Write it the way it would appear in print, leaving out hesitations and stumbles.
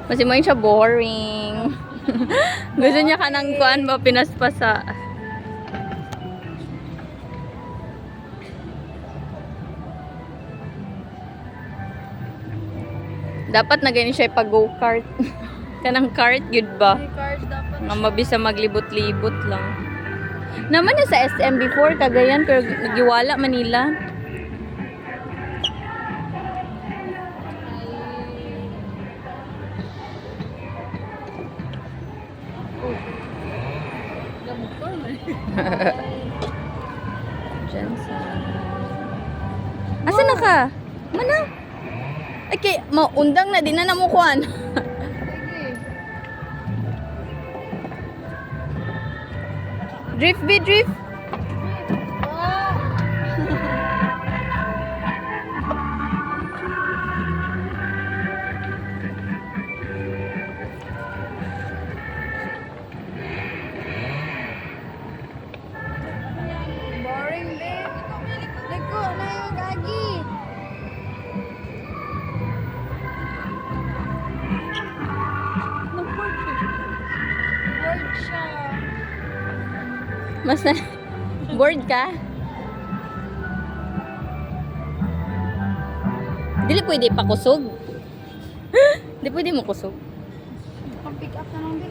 Kasi mo siya boring. Gusto niya ka ng kuan ba pinaspasa. Dapat na ganyan siya pag go-kart. Kanang kart, good ba? May cars dapat. Nga mabisa maglibot-libot lang. Naman na sa SM before, Cagayan, pero nagiwala Manila. Gamot ko naman. Diyan sa... Asa na ka? Mana? Ay, kay, maundang na, di na namukuan. Sige. Drift, be drift. Ah! Boring din. Liko na yung gagi. Bored siya. Mas na... Bored ka? Dili pwede pa kusog. Di pwede mo kusog. Pag-pick up na lang din.